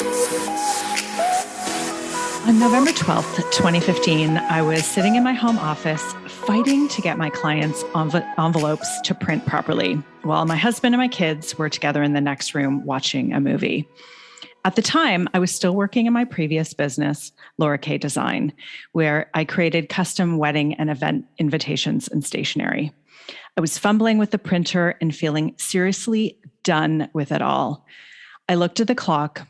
On November 12th, 2015, I was sitting in my home office fighting to get my clients' envelopes to print properly, while my husband and my kids were together in the next room watching a movie. At the time, I was still working in my previous business, Laura K Design, where I created custom wedding and event invitations and stationery. I was fumbling with the printer and feeling seriously done with it all. I looked at the clock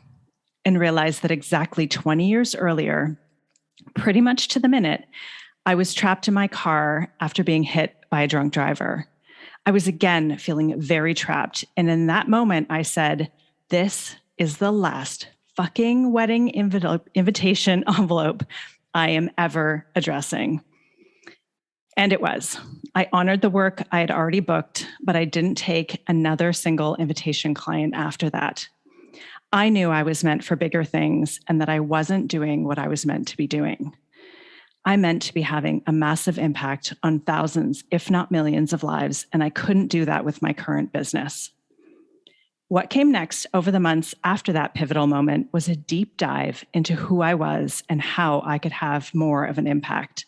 and realized that exactly 20 years earlier, pretty much to the minute, I was trapped in my car after being hit by a drunk driver. I was again feeling very trapped. And in that moment, I said, this is the last fucking wedding invitation envelope I am ever addressing. And it was. I honored the work I had already booked, but I didn't take another single invitation client after that. I knew I was meant for bigger things and that I wasn't doing what I was meant to be doing. I meant to be having a massive impact on thousands, if not millions of lives, and I couldn't do that with my current business. What came next over the months after that pivotal moment was a deep dive into who I was and how I could have more of an impact.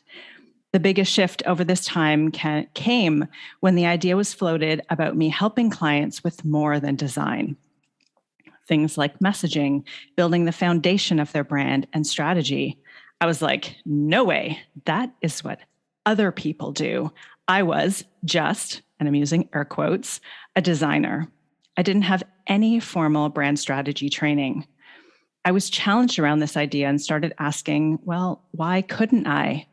The biggest shift over this time came when the idea was floated about me helping clients with more than design. Things like messaging, building the foundation of their brand and strategy. I was like, no way, that is what other people do. I was just, and I'm using air quotes, a designer. I didn't have any formal brand strategy training. I was challenged around this idea and started asking, well, why couldn't I?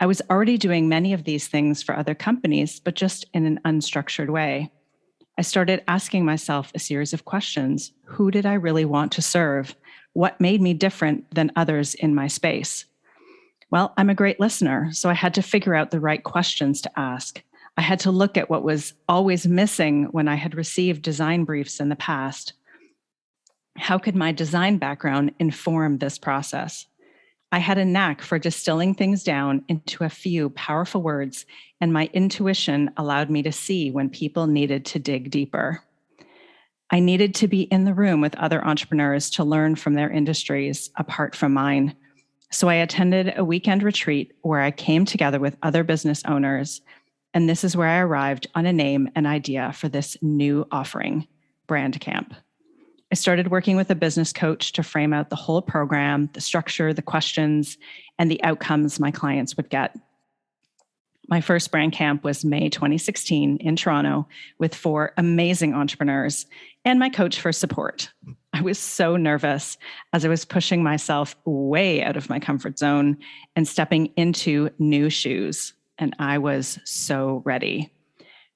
I was already doing many of these things for other companies, but just in an unstructured way. I started asking myself a series of questions. Who did I really want to serve? What made me different than others in my space? Well, I'm a great listener, so I had to figure out the right questions to ask. I had to look at what was always missing when I had received design briefs in the past. How could my design background inform this process? I had a knack for distilling things down into a few powerful words, and my intuition allowed me to see when people needed to dig deeper. I needed to be in the room with other entrepreneurs to learn from their industries apart from mine. So I attended a weekend retreat where I came together with other business owners, and this is where I arrived on a name and idea for this new offering, Brand Camp. I started working with a business coach to frame out the whole program, the structure, the questions, and the outcomes my clients would get. My first brand camp was May 2016 in Toronto with 4 amazing entrepreneurs and my coach for support. I was so nervous as I was pushing myself way out of my comfort zone and stepping into new shoes, and I was so ready.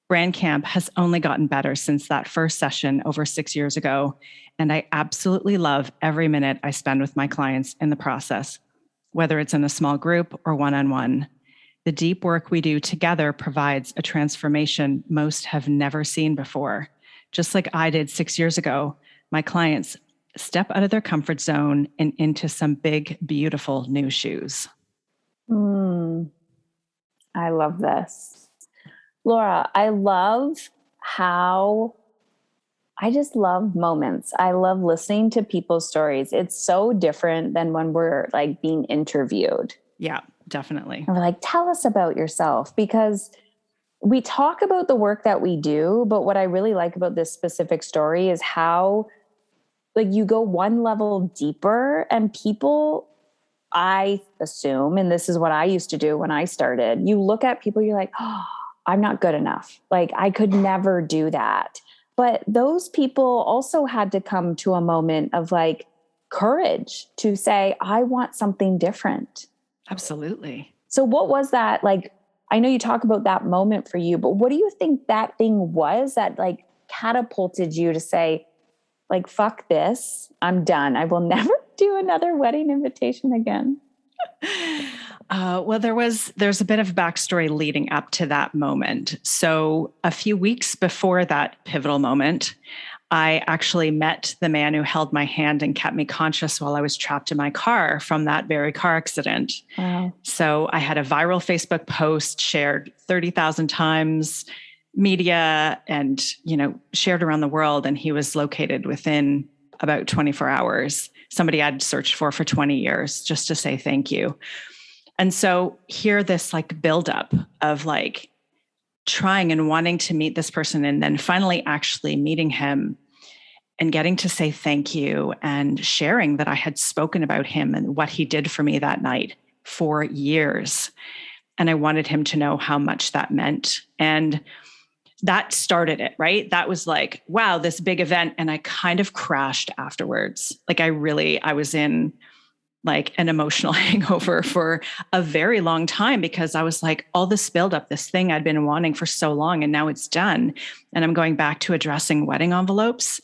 Brand Camp has only gotten better since that first session over 6 years ago, and I absolutely love every minute I spend with my clients in the process, whether it's in a small group or one-on-one. The deep work we do together provides a transformation most have never seen before. Just like I did 6 years ago, my clients step out of their comfort zone and into some big, beautiful new shoes. I love this. Laura, I just love moments. I love listening to people's stories. It's so different than when we're like being interviewed. Yeah, definitely. And we're like, tell us about yourself, because we talk about the work that we do. But what I really like about this specific story is how like you go one level deeper, and people, I assume, and this is what I used to do when I started, you look at people, you're like, oh, I'm not good enough. Like I could never do that. But those people also had to come to a moment of like courage to say, I want something different. Absolutely. So what was that? Like, I know you talk about that moment for you, but what do you think that thing was that like catapulted you to say, like, fuck this, I'm done. I will never do another wedding invitation again? Well, there's a bit of backstory leading up to that moment. So a few weeks before that pivotal moment, I actually met the man who held my hand and kept me conscious while I was trapped in my car from that very car accident. Wow. So I had a viral Facebook post shared 30,000 times, media, and, shared around the world. And he was located within about 24 hours, somebody I'd searched for 20 years just to say thank you. And so here, this like buildup of like trying and wanting to meet this person, and then finally actually meeting him and getting to say thank you and sharing that I had spoken about him and what he did for me that night for years. And I wanted him to know how much that meant. And that started it, right? That was like, wow, this big event. And I kind of crashed afterwards. Like I was in like an emotional hangover for a very long time, because I was like, all this buildup, this thing I'd been wanting for so long, and now it's done. And I'm going back to addressing wedding envelopes.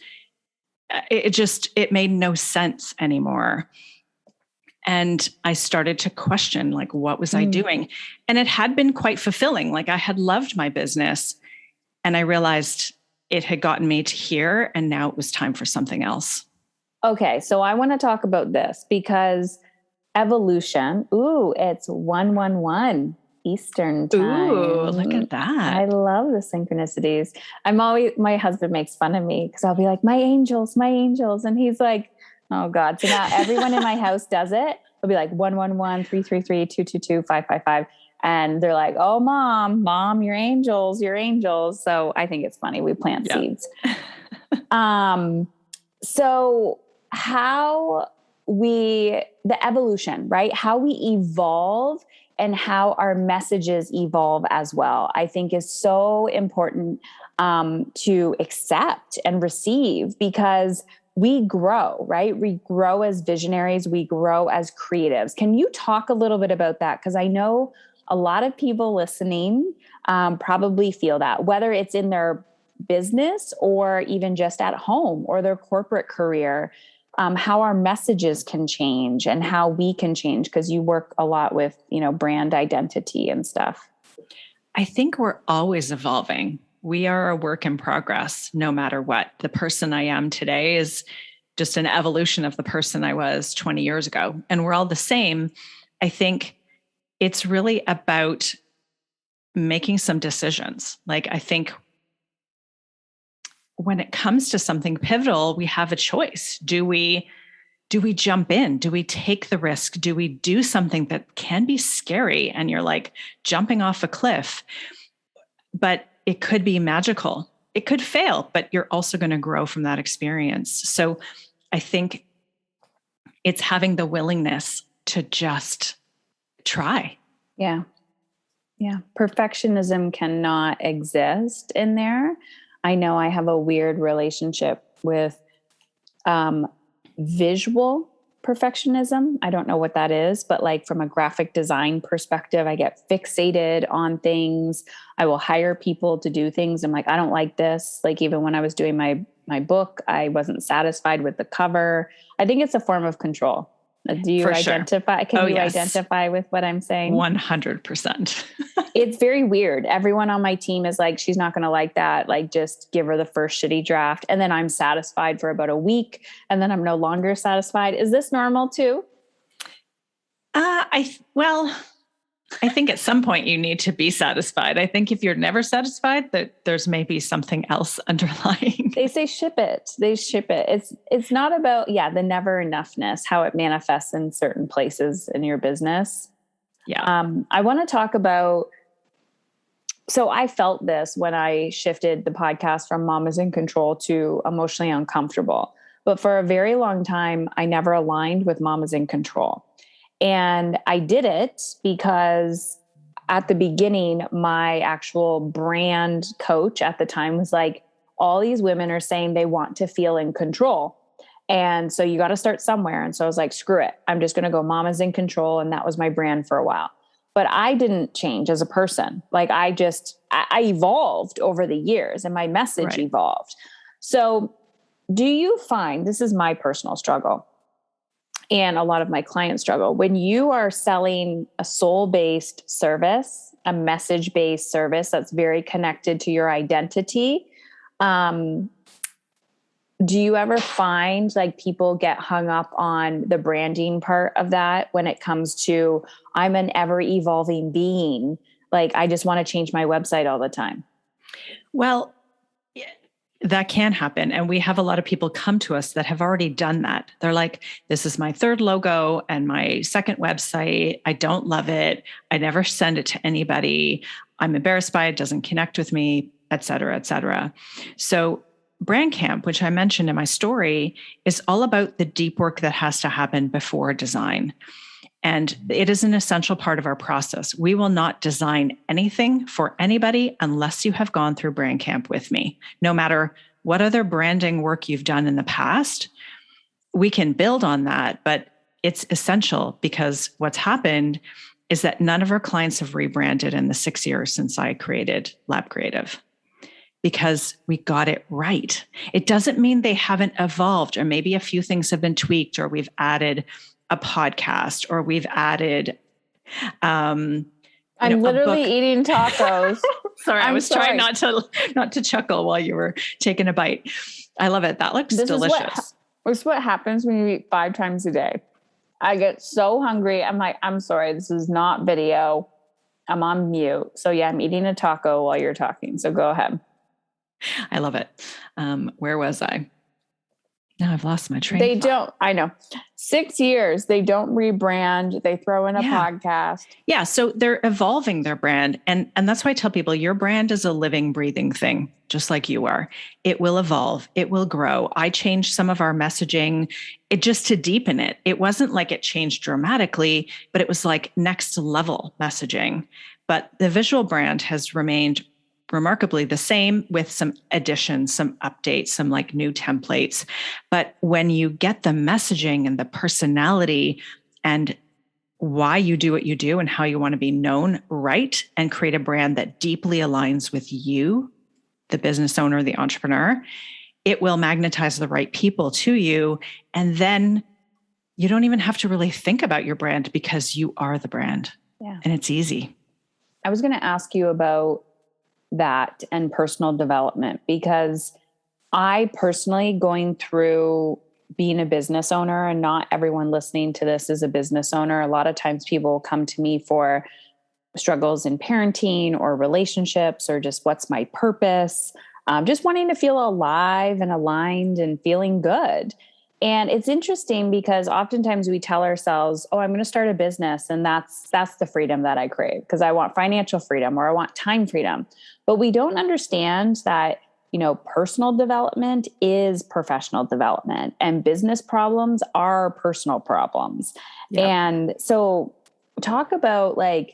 It made no sense anymore. And I started to question, like, what was I doing? And it had been quite fulfilling. Like I had loved my business, and I realized it had gotten me to here, and now it was time for something else. Okay, so I want to talk about this because evolution, it's 111 Eastern time. Ooh, look at that. I love the synchronicities. My husband makes fun of me because I'll be like, my angels. And he's like, oh God. So now everyone in my house does it. It'll be like 111, 333, 222, 555. And they're like, oh, mom, your angels. So I think it's funny. We plant seeds. So the evolution, right? How we evolve and how our messages evolve as well, I think is so important to accept and receive, because we grow, right? We grow as visionaries. We grow as creatives. Can you talk a little bit about that? Because I know a lot of people listening probably feel that, whether it's in their business or even just at home or their corporate career, how our messages can change and how we can change, because you work a lot with, brand identity and stuff. I think we're always evolving. We are a work in progress, no matter what. The person I am today is just an evolution of the person I was 20 years ago. And we're all the same. I think it's really about making some decisions. Like, I think when it comes to something pivotal, we have a choice. Do we jump in? Do we take the risk? Do we do something that can be scary and you're like jumping off a cliff, but it could be magical. It could fail, but you're also going to grow from that experience. So I think it's having the willingness to just try. Yeah. Yeah. Perfectionism cannot exist in there. I know I have a weird relationship with visual perfectionism. I don't know what that is, but like from a graphic design perspective, I get fixated on things. I will hire people to do things. I'm like, I don't like this. Like even when I was doing my book, I wasn't satisfied with the cover. I think it's a form of control. Do you identify? Sure. Can you identify with what I'm saying? 100%. It's very weird. Everyone on my team is like, she's not going to like that. Like, just give her the first shitty draft. And then I'm satisfied for about a week. And then I'm no longer satisfied. Is this normal too? I think at some point you need to be satisfied. I think if you're never satisfied, that there's maybe something else underlying. They say ship it. It's not about, the never enoughness, how it manifests in certain places in your business. Yeah. I want to talk about, so I felt this when I shifted the podcast from Mamas in Control to Emotionally Uncomfortable. But for a very long time, I never aligned with Mamas in Control. And I did it because at the beginning, my actual brand coach at the time was like, all these women are saying they want to feel in control. And so you got to start somewhere. And so I was like, screw it. I'm just going to go Mamas in Control. And that was my brand for a while. But I didn't change as a person. Like I evolved over the years and my message evolved. So do you find, this is my personal struggle, and a lot of my clients struggle, when you are selling a soul-based service, a message-based service that's very connected to your identity, do you ever find like people get hung up on the branding part of that when it comes to, I'm an ever evolving being, like I just want to change my website all the time? Well, That can happen. And we have a lot of people come to us that have already done that. They're like, this is my third logo and my second website. I don't love it. I never send it to anybody. I'm embarrassed by it. It doesn't connect with me, et cetera, et cetera. So Brand Camp, which I mentioned in my story, is all about the deep work that has to happen before design. And it is an essential part of our process. We will not design anything for anybody unless you have gone through Brand Camp with me. No matter what other branding work you've done in the past, we can build on that, but it's essential because what's happened is that none of our clients have rebranded in the 6 years since I created Lab Creative, because we got it right. It doesn't mean they haven't evolved, or maybe a few things have been tweaked, or we've added a podcast, or we've added I'm literally eating tacos. Sorry, I was trying not to chuckle while you were taking a bite. I love it. That looks delicious. This is what happens when you eat 5 times a day. I get so hungry. I'm like, I'm sorry, this is not video. I'm on mute. So yeah, I'm eating a taco while you're talking. So go ahead. I love it. Where was I? Now I've lost my train. They don't, I know. 6 years, they don't rebrand. They throw in a podcast. Yeah. So they're evolving their brand. And that's why I tell people your brand is a living, breathing thing, just like you are. It will evolve. It will grow. I changed some of our messaging just to deepen it. It wasn't like it changed dramatically, but it was like next level messaging. But the visual brand has remained remarkably the same, with some additions, some updates, some like new templates. But when you get the messaging and the personality and why you do what you do and how you want to be known right, and create a brand that deeply aligns with you, the business owner, the entrepreneur, it will magnetize the right people to you. And then you don't even have to really think about your brand because you are the brand. Yeah. And it's easy. I was going to ask you about that and personal development, because I personally, going through being a business owner, and not everyone listening to this is a business owner. A lot of times people come to me for struggles in parenting or relationships, or just what's my purpose, just wanting to feel alive and aligned and feeling good. And it's interesting because oftentimes we tell ourselves, oh, I'm going to start a business, and that's the freedom that I crave because I want financial freedom or I want time freedom. But we don't understand that, personal development is professional development, and business problems are personal problems. Yep. And so talk about I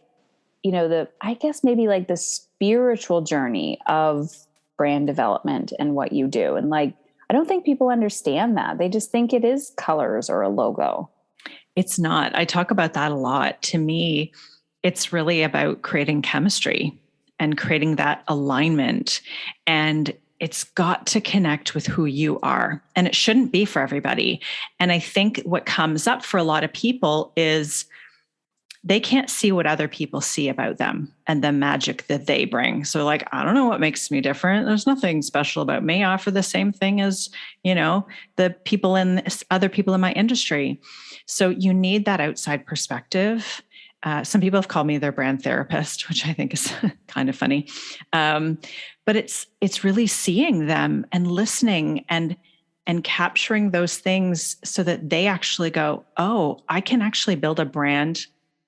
guess maybe like the spiritual journey of brand development and what you do. And I don't think people understand that. They just think it is colors or a logo. It's not. I talk about that a lot. To me, it's really about creating chemistry and creating that alignment. And it's got to connect with who you are. And it shouldn't be for everybody. And I think what comes up for a lot of people is they can't see what other people see about them and the magic that they bring. So I don't know what makes me different. There's nothing special about me. I offer the same thing as, the people other people in my industry. So you need that outside perspective. Some people have called me their brand therapist, which I think is kind of funny. But it's really seeing them and listening and capturing those things so that they actually go, oh, I can actually build a brand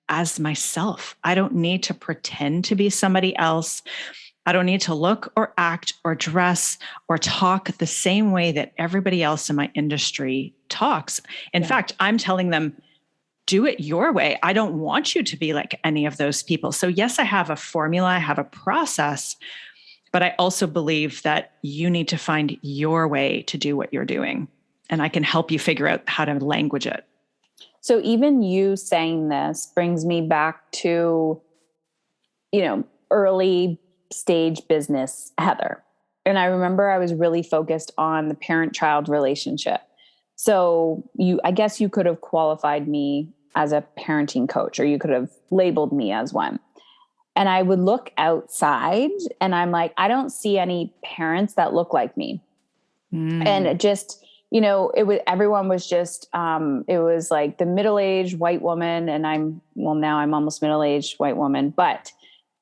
as myself. I don't need to pretend to be somebody else. I don't need to look or act or dress or talk the same way that everybody else in my industry talks. In fact, I'm telling them, do it your way. I don't want you to be like any of those people. So yes, I have a formula, I have a process, but I also believe that you need to find your way to do what you're doing. And I can help you figure out how to language it. So even you saying this brings me back to, early stage business, Heather. And I remember I was really focused on the parent-child relationship. So I guess you could have qualified me as a parenting coach, or you could have labeled me as one. And I would look outside and I'm like, I don't see any parents that look like me. And it just, everyone was just, it was like the middle-aged white woman, and now I'm almost middle-aged white woman, but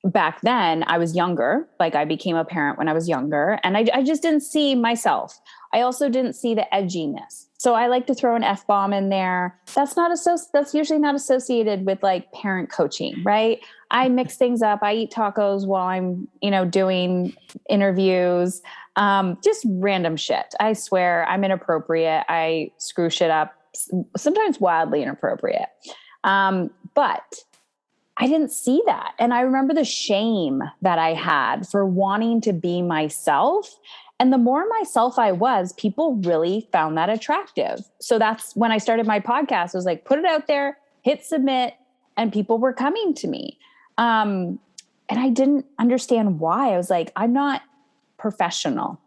back then I was younger, like I became a parent when I was younger, and I just didn't see myself. I also didn't see the edginess. So I like to throw an F-bomb in there. That's usually not associated with like parent coaching, right? I mix things up. I eat tacos while I'm, doing interviews. Just random shit. I swear I'm inappropriate. I screw shit up, sometimes wildly inappropriate. But I didn't see that. And I remember the shame that I had for wanting to be myself. And the more myself I was, people really found that attractive. So that's when I started my podcast. I was like, put it out there, hit submit, and people were coming to me. And I didn't understand why. I was like, I'm not professional.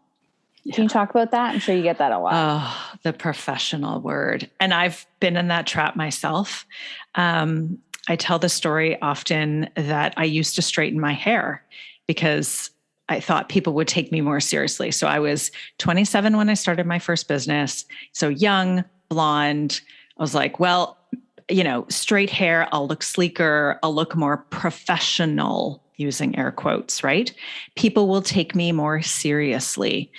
Can you talk about that? I'm sure you get that a lot. Oh, the professional word. And I've been in that trap myself. I tell the story often that I used to straighten my hair because I thought people would take me more seriously. So I was 27 when I started my first business. So young, blonde. I was like, well, straight hair, I'll look sleeker, I'll look more professional, using air quotes, right? People will take me more seriously.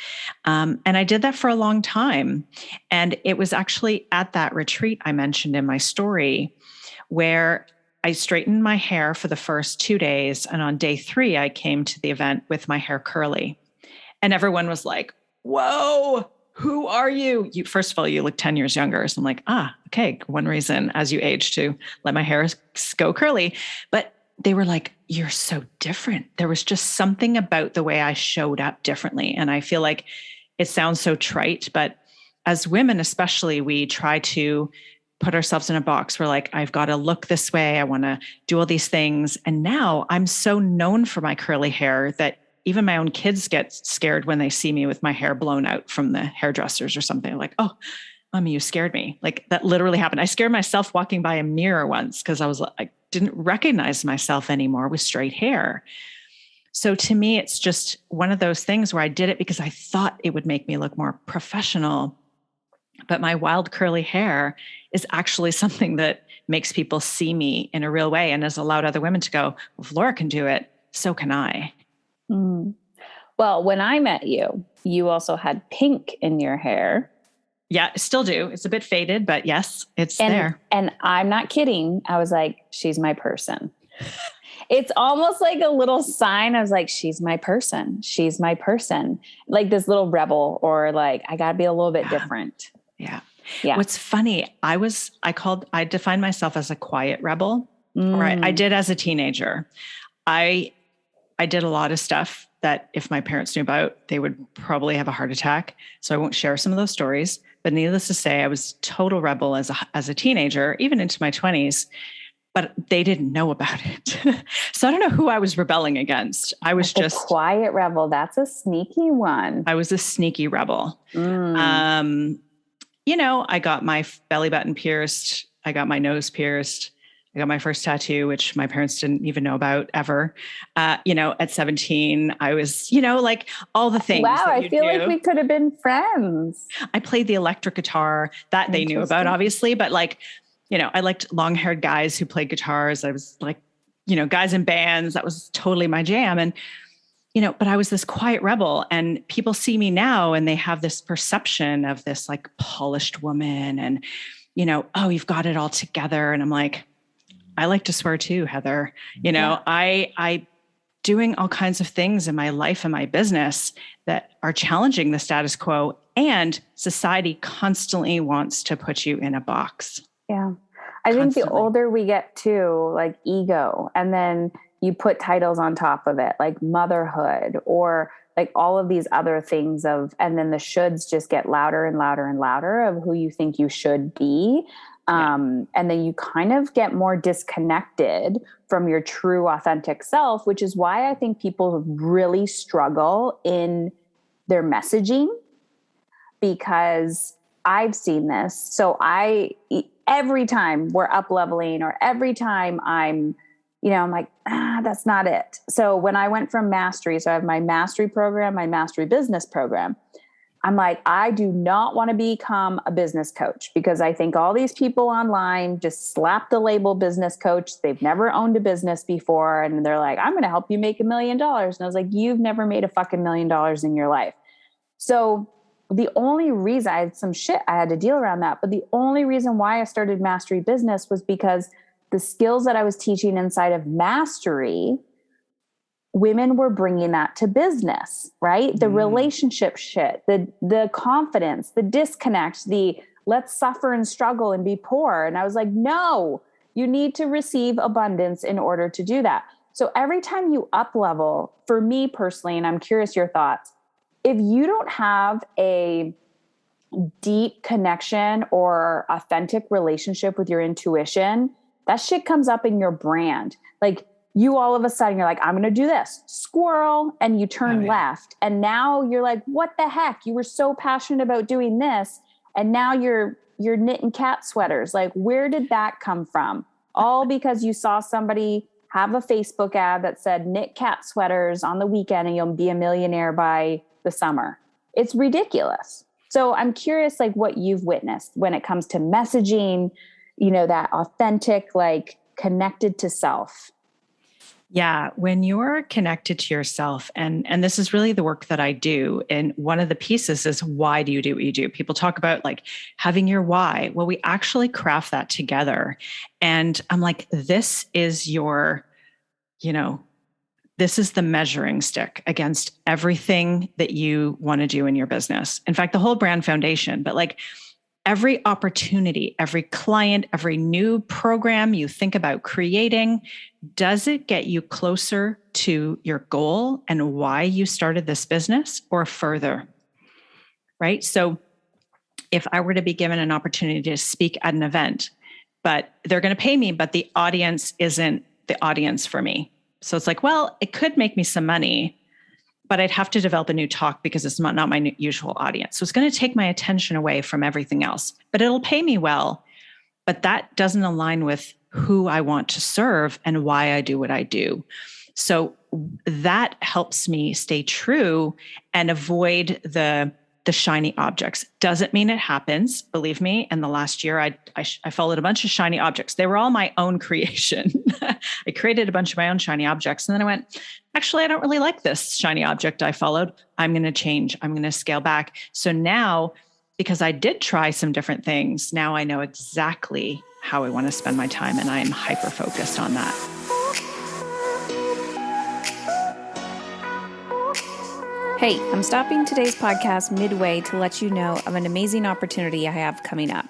And I did that for a long time. And it was actually at that retreat I mentioned in my story where I straightened my hair for the first 2 days. And on day 3, I came to the event with my hair curly. And everyone was like, whoa, who are you? First of all, you look 10 years younger. So I'm like, okay, one reason as you age to let my hair go curly. But they were like, you're so different. There was just something about the way I showed up differently. And I feel like it sounds so trite, but as women, especially, we try to put ourselves in a box. We're like, I've got to look this way. I want to do all these things. And now I'm so known for my curly hair that even my own kids get scared when they see me with my hair blown out from the hairdressers or something. Like, oh, Mommy, you scared me. Like that literally happened. I scared myself walking by a mirror once because I didn't recognize myself anymore with straight hair. So to me, it's just one of those things where I did it because I thought it would make me look more professional. But my wild curly hair is actually something that makes people see me in a real way and has allowed other women to go, well, if Laura can do it, so can I. Mm. Well, when I met you, you also had pink in your hair. Yeah, still do. It's a bit faded, but yes, it's there. And I'm not kidding. I was like, she's my person. It's almost like a little sign. I was like, she's my person. She's my person. Like this little rebel, or like, I got to be a little bit different. Yeah. What's funny, I defined myself as a quiet rebel, or I did as a teenager. I did a lot of stuff that if my parents knew about, they would probably have a heart attack. So I won't share some of those stories, but needless to say, I was total rebel as a teenager, even into my 20s, but they didn't know about it. So I don't know who I was rebelling against. I was just a quiet rebel. That's a sneaky one. I was a sneaky rebel. I got my belly button pierced. I got my nose pierced. I got my first tattoo, which my parents didn't even know about ever. At 17, I was, like all the things. Wow. I feel like we could have been friends. I played the electric guitar that they knew about, obviously, but I liked long-haired guys who played guitars. I was like, guys in bands. That was totally my jam. And, but I was this quiet rebel, and people see me now and they have this perception of this like polished woman and, oh, you've got it all together. And I'm like, I like to swear too, Heather. I doing all kinds of things in my life and my business that are challenging the status quo, and society constantly wants to put you in a box. Yeah. I think the older we get too, like ego, and then you put titles on top of it, like motherhood, or like all of these other things and then the shoulds just get louder and louder and louder of who you think you should be. And then you kind of get more disconnected from your true authentic self, which is why I think people really struggle in their messaging, because I've seen this. So every time we're up leveling, or every time I'm like, that's not it. So when I went from mastery, so I have my mastery program, my mastery business program, I'm like, I do not want to become a business coach because I think all these people online just slap the label business coach. They've never owned a business before. And they're like, I'm going to help you make $1 million. And I was like, you've never made a fucking $1 million in your life. So the only reason I had some shit I had to deal around that, but the only reason why I started Mastery Business was because the skills that I was teaching inside of Mastery, women were bringing that to business, right? The relationship shit, the confidence, the disconnect, the let's suffer and struggle and be poor. And I was like, no, you need to receive abundance in order to do that. So every time you up level, for me personally, and I'm curious your thoughts, if you don't have a deep connection or authentic relationship with your intuition, that shit comes up in your brand. Like, you all of a sudden, you're like, I'm going to do this, squirrel, and you turn left. And now you're like, what the heck? You were so passionate about doing this. And now you're knitting cat sweaters. Like, where did that come from? All because you saw somebody have a Facebook ad that said, knit cat sweaters on the weekend and you'll be a millionaire by the summer. It's ridiculous. So I'm curious, like, what you've witnessed when it comes to messaging, that authentic, like, connected to self. Yeah, when you're connected to yourself, and this is really the work that I do, and one of the pieces is, why do you do what you do? People talk about like having your why. Well, we actually craft that together. And I'm like, this is this is the measuring stick against everything that you want to do in your business. In fact, the whole brand foundation, but like every opportunity, every client, every new program you think about creating, does it get you closer to your goal and why you started this business, or further? Right? So if I were to be given an opportunity to speak at an event, but they're going to pay me, but the audience isn't the audience for me. So it's like, well, it could make me some money, but I'd have to develop a new talk because it's not my usual audience. So it's going to take my attention away from everything else, but it'll pay me well. But that doesn't align with who I want to serve and why I do what I do. So that helps me stay true and avoid the shiny objects. Doesn't mean it happens. Believe me, in the last year, I followed a bunch of shiny objects. They were all my own creation. I created a bunch of my own shiny objects. And then I went, actually, I don't really like this shiny object I followed. I'm going to change. I'm going to scale back. So now, because I did try some different things, now I know exactly how I want to spend my time. And I am hyper-focused on that. Hey, I'm stopping today's podcast midway to let you know of an amazing opportunity I have coming up.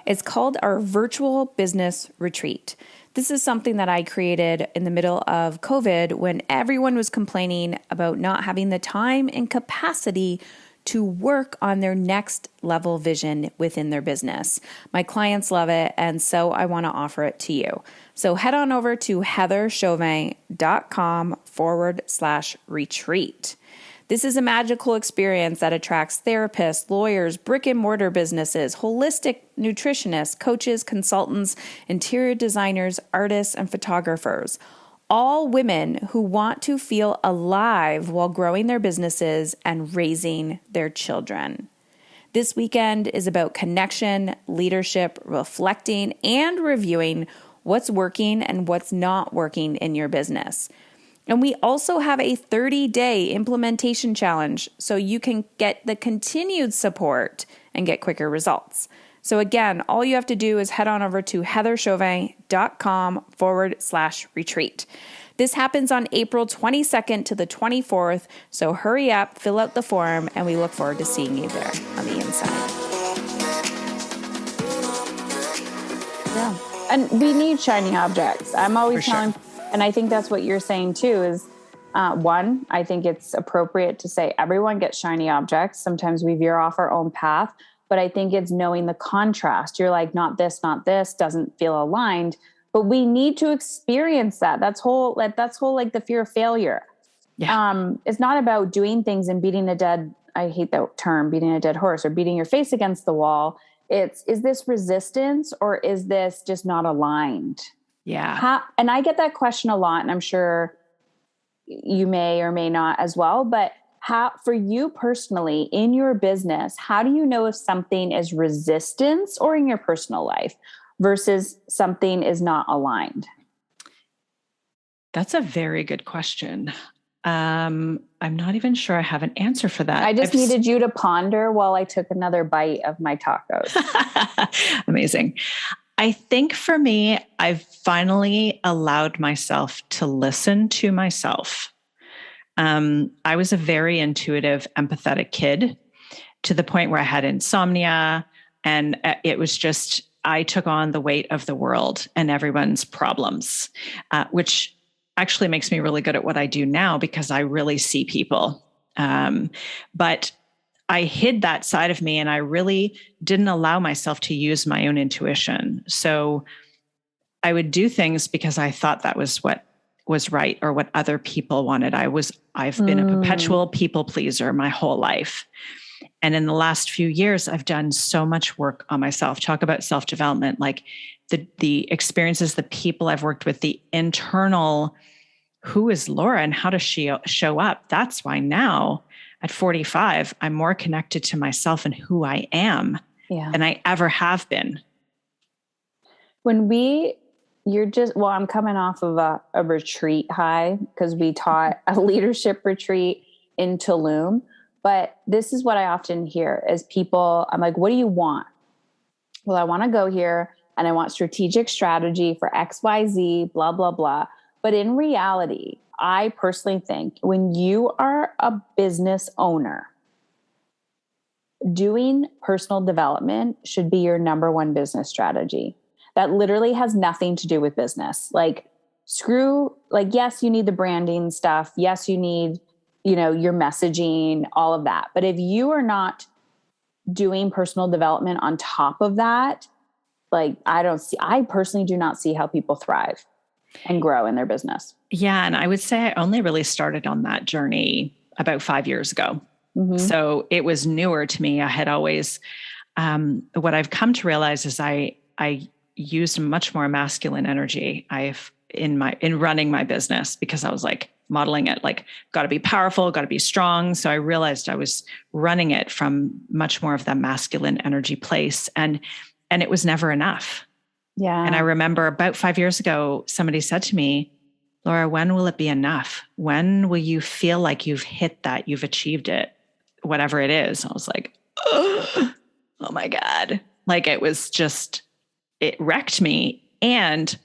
It's called our Virtual Business Retreat. This is something that I created in the middle of COVID when everyone was complaining about not having the time and capacity to work on their next level vision within their business. My clients love it, and so I want to offer it to you. So head on over to heatherchauvin.com/retreat. This is a magical experience that attracts therapists, lawyers, brick and mortar businesses, holistic nutritionists, coaches, consultants, interior designers, artists, and photographers. All women who want to feel alive while growing their businesses and raising their children. This weekend is about connection, leadership, reflecting, and reviewing what's working and what's not working in your business. And we also have a 30-day implementation challenge so you can get the continued support and get quicker results. So again, all you have to do is head on over to heatherchauvin.com/retreat. This happens on April 22nd to the 24th. So hurry up, fill out the form, and we look forward to seeing you there on the inside. Yeah. And we need shiny objects. I'm always telling and I think that's what you're saying too is, one, I think it's appropriate to say everyone gets shiny objects. Sometimes we veer off our own path, but I think it's knowing the contrast. You're like, not this, doesn't feel aligned, but we need to experience that. That's whole like the fear of failure. Yeah. It's not about doing things and beating a dead horse or beating your face against the wall. Is this resistance or is this just not aligned? Yeah. And I get that question a lot, and I'm sure you may or may not as well, but how, for you personally in your business, how do you know if something is resistance or in your personal life versus something is not aligned? That's a very good question. I'm not even sure I have an answer for that. I just needed you to ponder while I took another bite of my tacos. Amazing. I think for me, I've finally allowed myself to listen to myself. I was a very intuitive, empathetic kid to the point where I had insomnia, and it was just, I took on the weight of the world and everyone's problems, which actually makes me really good at what I do now because I really see people. But I hid that side of me and I really didn't allow myself to use my own intuition. So I would do things because I thought that was what was right or what other people wanted. I've been a perpetual people pleaser my whole life. And in the last few years, I've done so much work on myself. Talk about self-development, like the experiences, the people I've worked with, the internal, who is Laura and how does she show up? That's why now at 45, I'm more connected to myself and who I am than I ever have been. I'm coming off of a retreat high because we taught a leadership retreat in Tulum. But this is what I often hear as people, I'm like, what do you want? Well, I want to go here and I want strategic strategy for XYZ, blah, blah, blah. But in reality, I personally think when you are a business owner, doing personal development should be your number one business strategy. That literally has nothing to do with business. Yes, you need the branding stuff. Yes, you need, your messaging, all of that. But if you are not doing personal development on top of that, I personally do not see how people thrive and grow in their business. Yeah. And I would say I only really started on that journey about 5 years ago. Mm-hmm. So it was newer to me. I had always, what I've come to realize is I used much more masculine energy in running my business because I was like modeling it, like got to be powerful, got to be strong. So I realized I was running it from much more of that masculine energy place. And it was never enough. Yeah. And I remember about 5 years ago, somebody said to me, Laura, when will it be enough? When will you feel like you've hit that, you've achieved it, whatever it is? I was like, oh my God. Like it was just, it wrecked me. And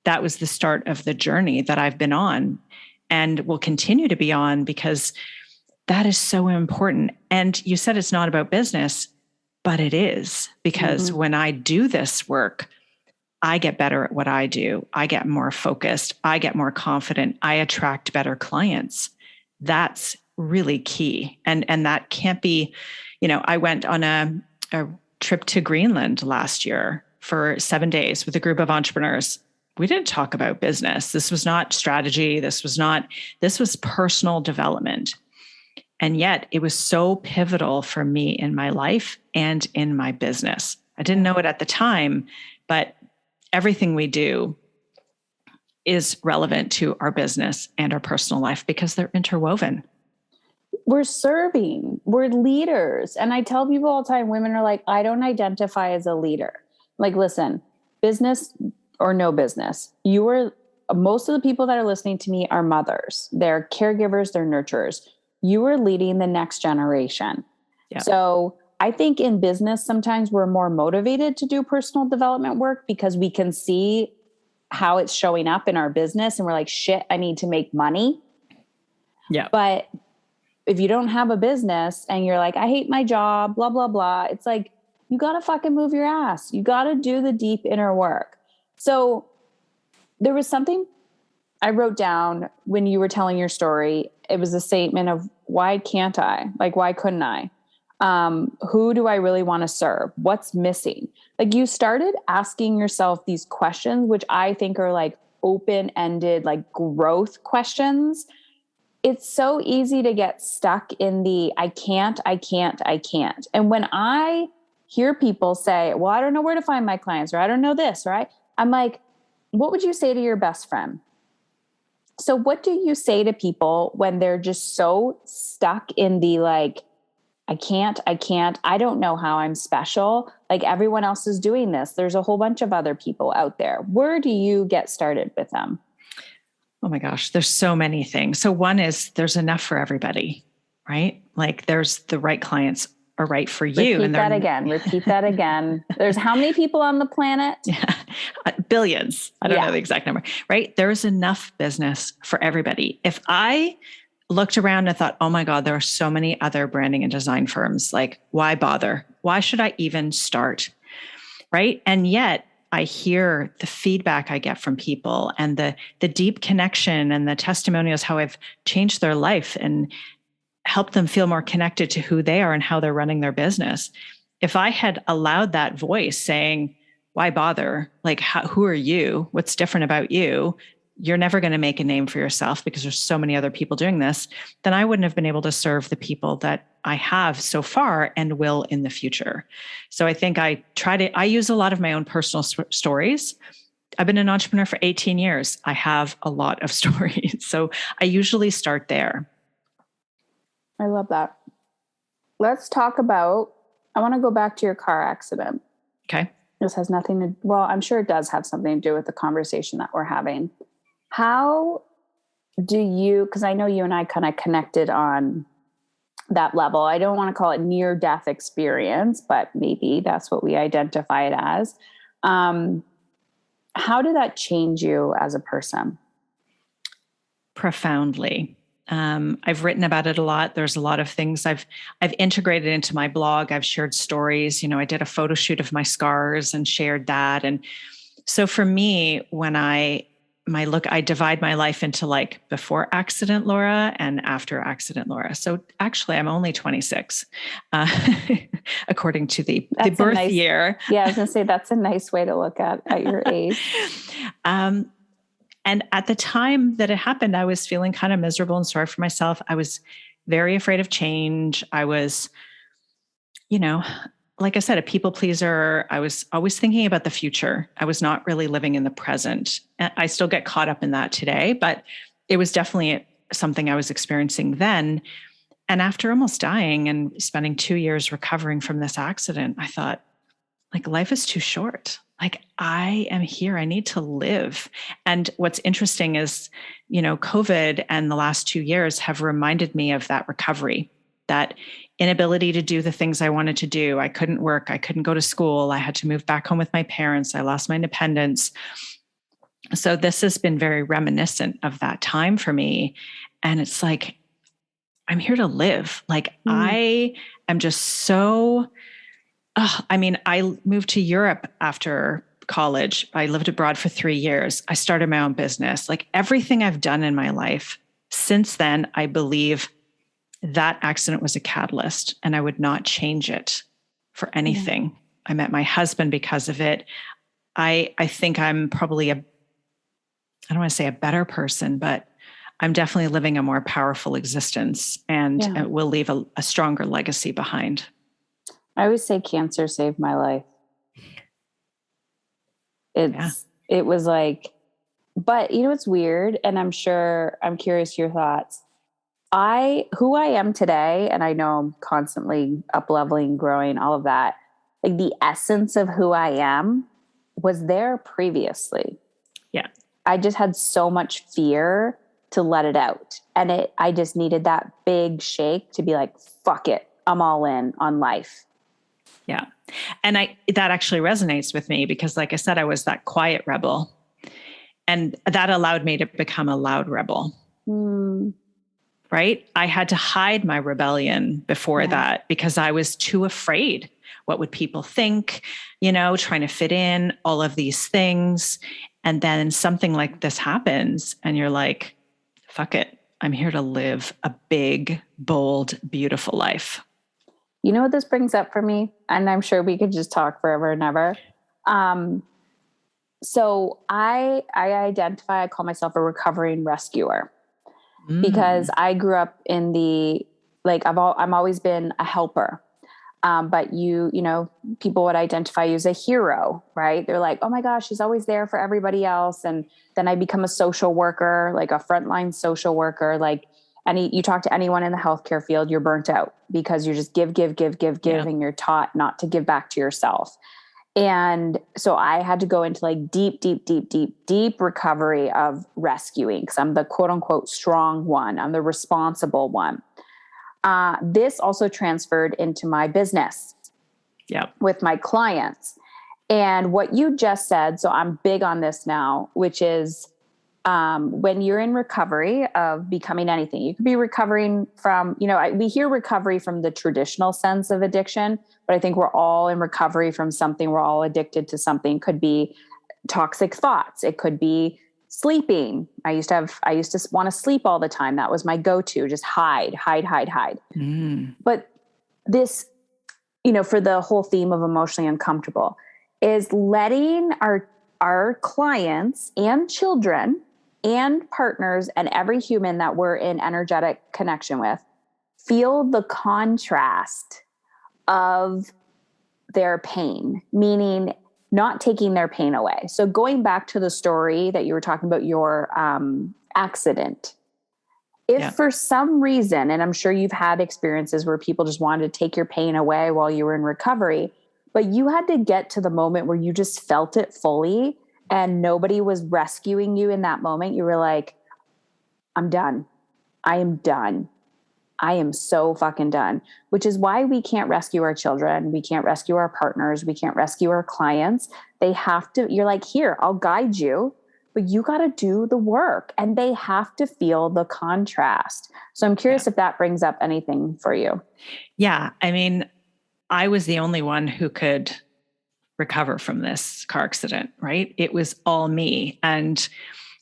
that was the start of the journey that I've been on and will continue to be on because that is so important. And you said it's not about business, but it is because when I do this work, I get better at what I do. I get more focused. I get more confident. I attract better clients. That's really key. And that can't be, I went on a trip to Greenland last year for 7 days with a group of entrepreneurs. We didn't talk about business. This was not strategy. This was personal development. And yet it was so pivotal for me in my life and in my business. I didn't know it at the time, but everything we do is relevant to our business and our personal life because they're interwoven. We're serving, we're leaders. And I tell people all the time, women are like, I don't identify as a leader. Like, listen, business or no business, most of the people that are listening to me are mothers. They're caregivers, they're nurturers. You are leading the next generation. Yep. So I think in business, sometimes we're more motivated to do personal development work because we can see how it's showing up in our business and we're like, shit, I need to make money. Yeah. But if you don't have a business and you're like, I hate my job, blah, blah, blah. It's like, you got to fucking move your ass. You got to do the deep inner work. So there was something I wrote down when you were telling your story. It was a statement of why can't I? Like, why couldn't I? Who do I really want to serve? What's missing? Like you started asking yourself these questions, which I think are like open-ended, like growth questions. It's so easy to get stuck in the, I can't. And when I hear people say, well, I don't know where to find my clients, or I don't know this, right? I'm like, what would you say to your best friend? So what do you say to people when they're just so stuck in the like, I don't know how I'm special. Like everyone else is doing this. There's a whole bunch of other people out there. Where do you get started with them? Oh my gosh, there's so many things. So one is there's enough for everybody, right? Like there's the right clients are right for you. Repeat that again. There's how many people on the planet? Yeah, billions. I don't know the exact number, right? There's enough business for everybody. If I looked around and thought, oh my God, there are so many other branding and design firms, like why bother? Why should I even start? Right. And yet I hear the feedback I get from people and the deep connection and the testimonials, how I've changed their life and helped them feel more connected to who they are and how they're running their business. If I had allowed that voice saying, why bother? Like, who are you? What's different about you? You're never going to make a name for yourself because there's so many other people doing this. Then I wouldn't have been able to serve the people that I have so far and will in the future. So I think I use a lot of my own personal stories. I've been an entrepreneur for 18 years. I have a lot of stories. So I usually start there. I love that. Let's talk about, I want to go back to your car accident. Okay. This has nothing to, well, I'm sure it does have something to do with the conversation that we're having. How do you, because I know you and I kind of connected on that level. I don't want to call it near-death experience, but maybe that's what we identify it as. How did that change you as a person? Profoundly. I've written about it a lot. There's a lot of things I've integrated into my blog. I've shared stories. I did a photo shoot of my scars and shared that. And so for me, when I divide my life into like before accident Laura and after accident Laura. So actually I'm only 26, according to the birth year. Yeah, I was gonna say that's a nice way to look at your age. And at the time that it happened, I was feeling kind of miserable and sorry for myself. I was very afraid of change. I was, like I said, a people pleaser. I was always thinking about the future. I was not really living in the present. And I still get caught up in that today, but it was definitely something I was experiencing then. And after almost dying and spending 2 years recovering from this accident, I thought, like, life is too short. Like, I am here. I need to live. And what's interesting is, COVID and the last 2 years have reminded me of that recovery, that inability to do the things I wanted to do. I couldn't work. I couldn't go to school. I had to move back home with my parents. I lost my independence. So this has been very reminiscent of that time for me. And it's like, I'm here to live. Like, I am just so... I moved to Europe after college. I lived abroad for 3 years. I started my own business. Like everything I've done in my life since then, I believe that accident was a catalyst and I would not change it for anything. Yeah. I met my husband because of it. I think I'm probably I don't want to say a better person, but I'm definitely living a more powerful existence and will leave a stronger legacy behind. I always say cancer saved my life. It was like, but it's weird. And I'm curious your thoughts. Who I am today, and I know I'm constantly up-leveling, growing, all of that. Like the essence of who I am was there previously. Yeah. I just had so much fear to let it out. And I just needed that big shake to be like, fuck it. I'm all in on life. Yeah. And that actually resonates with me because like I said, I was that quiet rebel and that allowed me to become a loud rebel. Right. I had to hide my rebellion before that because I was too afraid. What would people think, trying to fit in, all of these things. And then something like this happens and you're like, fuck it. I'm here to live a big, bold, beautiful life. You know what this brings up for me? And I'm sure we could just talk forever and ever. So I call myself a recovering rescuer because I grew up in I've always been a helper. But people would identify you as a hero, right? They're like, oh my gosh, she's always there for everybody else. And then I become a social worker, like a frontline social worker. Like you talk to anyone in the healthcare field, you're burnt out because you just give, Yeah. and you're taught not to give back to yourself. And so I had to go into like deep recovery of rescuing, because I'm the quote unquote strong one. I'm the responsible one. This also transferred into my business with my clients. And what you just said, so I'm big on this now, which is when you're in recovery of becoming anything, you could be recovering from, we hear recovery from the traditional sense of addiction, but I think we're all in recovery from something. We're all addicted to something. It could be toxic thoughts. It could be sleeping. I used to want to sleep all the time. That was my go-to, just hide. But this, for the whole theme of emotionally uncomfortable, is letting our clients and children and partners and every human that we're in energetic connection with feel the contrast of their pain, meaning not taking their pain away. So going back to the story that you were talking about, your accident, if for some reason, and I'm sure you've had experiences where people just wanted to take your pain away while you were in recovery, but you had to get to the moment where you just felt it fully and nobody was rescuing you in that moment. You were like, I'm done. I am done. I am so fucking done, which is why we can't rescue our children. We can't rescue our partners. We can't rescue our clients. They have to, you're like, here, I'll guide you, but you got to do the work, and they have to feel the contrast. So I'm curious if that brings up anything for you. Yeah. I mean, I was the only one who could recover from this car accident, right? It was all me. And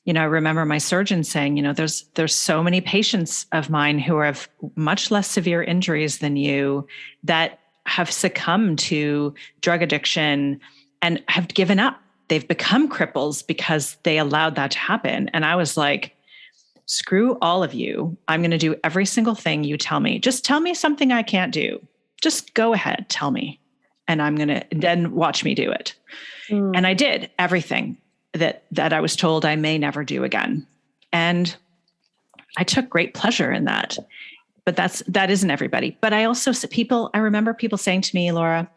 I remember my surgeon saying, there's so many patients of mine who have much less severe injuries than you that have succumbed to drug addiction and have given up. They've become cripples because they allowed that to happen. And I was like, screw all of you. I'm going to do every single thing you tell me. Just tell me something I can't do. Just go ahead, tell me. And I'm going to then watch me do it. And I did everything that I was told I may never do again. And I took great pleasure in that. But that isn't everybody. But I remember people saying to me, Laura,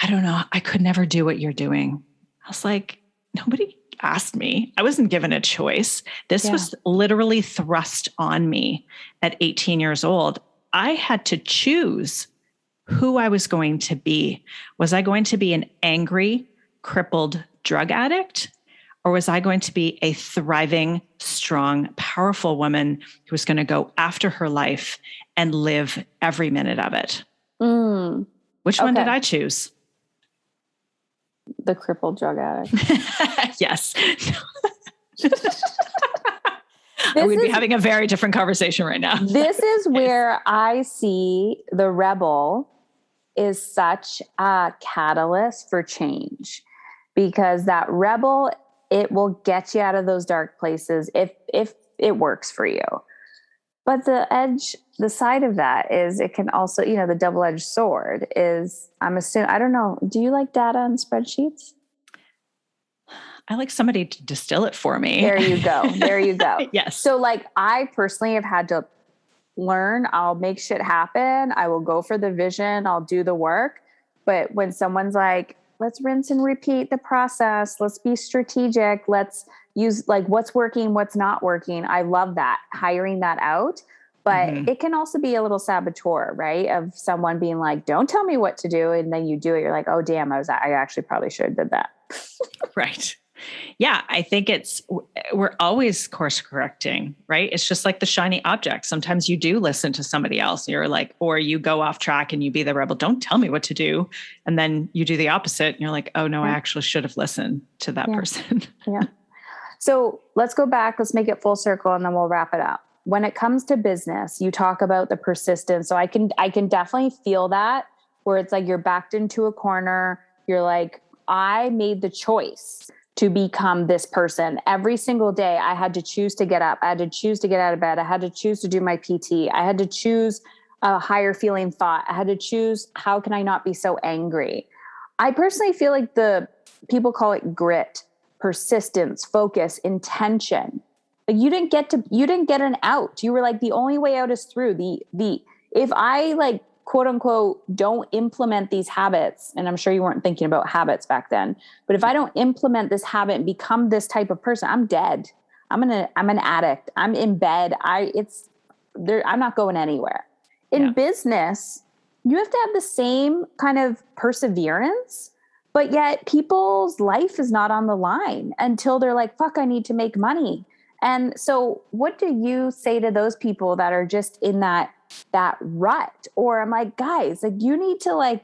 I don't know, I could never do what you're doing. I was like, nobody asked me. I wasn't given a choice. This was literally thrust on me at 18 years old. I had to choose who I was going to be. Was I going to be an angry, crippled drug addict? Or was I going to be a thriving, strong, powerful woman who was going to go after her life and live every minute of it? Which one did I choose? The crippled drug addict. Yes. We'd be having a very different conversation right now. This is where I see the rebel is such a catalyst for change, because that rebel, it will get you out of those dark places if it works for you. But the side of that is it can also, the double-edged sword is, I'm assuming, I don't know, do you like data and spreadsheets? I like somebody to distill it for me. There you go. Yes. So I personally have had to learn, I'll make shit happen. I will go for the vision. I'll do the work. But when someone's like, let's rinse and repeat the process, let's be strategic, let's use what's working, what's not working. I love that, hiring that out. But it can also be a little saboteur, right? Of someone being like, don't tell me what to do. And then you do it. You're like, oh, damn, I actually probably should have did that. Right. Yeah, I think we're always course correcting, right? It's just like the shiny object. Sometimes you do listen to somebody else. You're like, or you go off track and you be the rebel. Don't tell me what to do. And then you do the opposite. And you're like, oh no, I actually should have listened to that person. Yeah. So let's go back. Let's make it full circle and then we'll wrap it up. When it comes to business, you talk about the persistence. So I can definitely feel that, where it's like you're backed into a corner. You're like, I made the choice to become this person. Every single day, I had to choose to get up. I had to choose to get out of bed. I had to choose to do my PT. I had to choose a higher feeling thought. I had to choose, how can I not be so angry? I personally feel like people call it grit, persistence, focus, intention. Like you didn't get an out. You were like, the only way out is through if I like, quote unquote, don't implement these habits, and I'm sure you weren't thinking about habits back then, but if I don't implement this habit and become this type of person, I'm dead. I'm an addict. I'm in bed. I'm not going anywhere. In business, you have to have the same kind of perseverance, but yet people's life is not on the line until they're like, fuck, I need to make money. And so what do you say to those people that are just in that rut? Or I'm like, guys, like you need to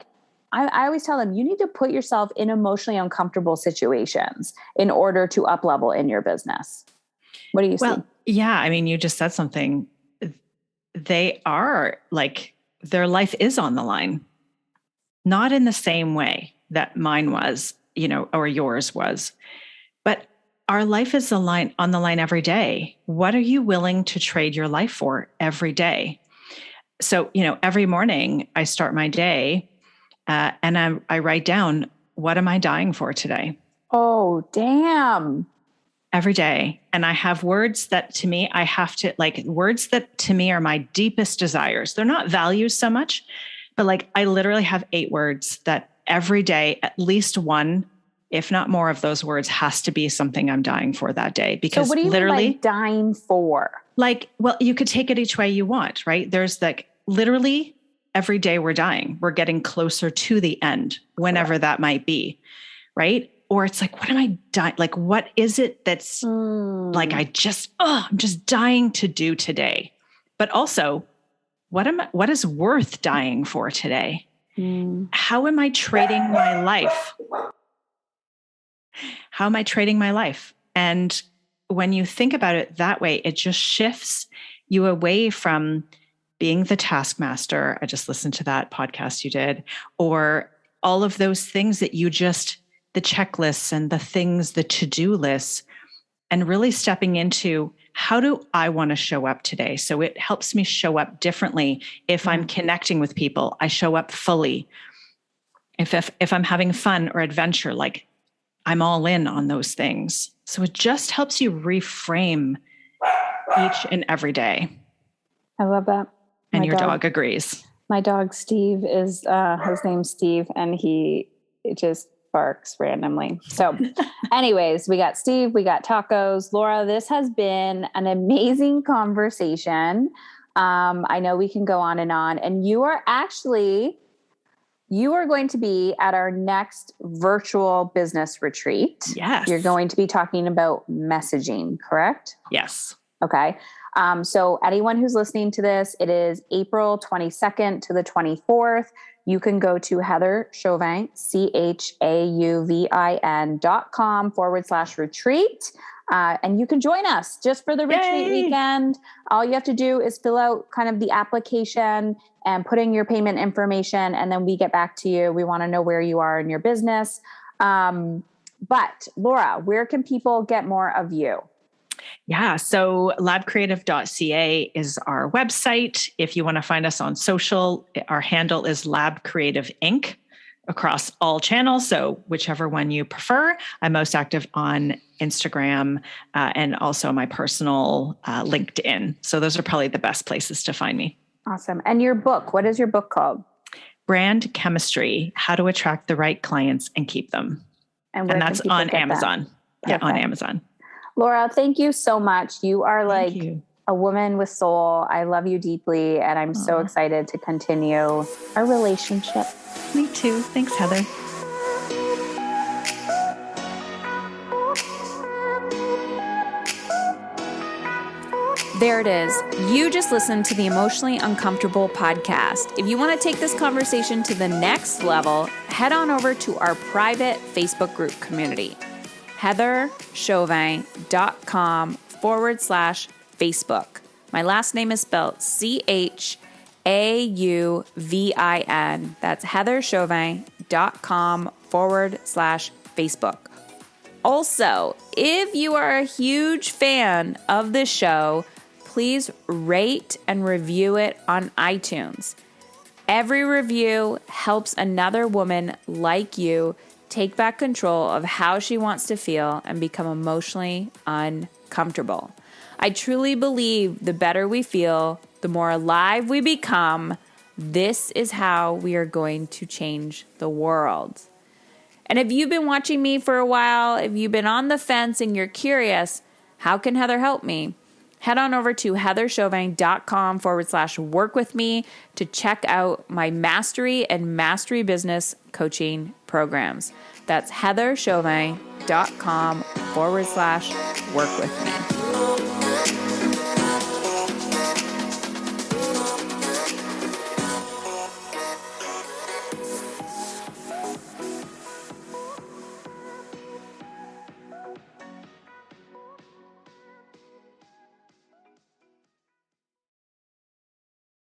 I always tell them, you need to put yourself in emotionally uncomfortable situations in order to up level in your business. What do you see? Yeah. I mean, you just said something. They are like, their life is on the line, not in the same way that mine was, or yours was, but our life is on the line every day. What are you willing to trade your life for every day? So, every morning I start my day and I write down, what am I dying for today? Oh, damn. Every day. And I have words that to me, words that to me are my deepest desires. They're not values so much, but I literally have 8 words that every day, at least one, if not more of those words has to be something I'm dying for that day. Because so what do you literally mean by dying for? You could take it each way you want, right? There's literally every day we're dying. We're getting closer to the end, whenever that might be, right? Or it's what am I dying? What is it that's I'm just dying to do today? But also, what is worth dying for today? How am I trading my life? How am I trading my life? And when you think about it that way, it just shifts you away from being the taskmaster. I just listened to that podcast you did, or all of those things that the checklists and the things, the to-do lists, and really stepping into, how do I want to show up today? So it helps me show up differently. If I'm connecting with people, I show up fully. If I'm having fun or adventure, I'm all in on those things. So it just helps you reframe each and every day. I love that. And your dog agrees. My dog, Steve, his name's Steve, and it just barks randomly. So anyways, we got Steve, we got tacos. Laura, this has been an amazing conversation. I know we can go on, and you are going to be at our next virtual business retreat. Yes. You're going to be talking about messaging, correct? Yes. Okay. So anyone who's listening to this, it is April 22nd to the 24th. You can go to Heather Chauvin, CHAUVIN.com/retreat. And you can join us just for the retreat weekend. All you have to do is fill out kind of the application and put in your payment information. And then we get back to you. We want to know where you are in your business. But Laura, where can people get more of you? Yeah. So labcreative.ca is our website. If you want to find us on social, our handle is Lab Creative Inc. across all channels. So whichever one you prefer. I'm most active on Instagram and also my personal LinkedIn. So those are probably the best places to find me. Awesome. And your book, what is your book called? Brand Chemistry, How to Attract the Right Clients and Keep Them. And that's on Amazon. Yeah, on Amazon. Laura, thank you so much. You are a woman with soul. I love you deeply, and I'm so excited to continue our relationship. Me too. Thanks, Heather. There it is. You just listened to the Emotionally Uncomfortable podcast. If you want to take this conversation to the next level, head on over to our private Facebook group community, heatherchauvin.com/Facebook. My last name is spelled CHAUVIN. That's heatherchauvin.com/Facebook. Also, if you are a huge fan of this show, please rate and review it on iTunes. Every review helps another woman like you take back control of how she wants to feel and become emotionally uncomfortable. I truly believe the better we feel, the more alive we become. This is how we are going to change the world. And if you've been watching me for a while, if you've been on the fence and you're curious, how can Heather help me? Head on over to heatherchauvin.com/work with me to check out my mastery and mastery business coaching programs. That's heatherchauvin.com/work with me.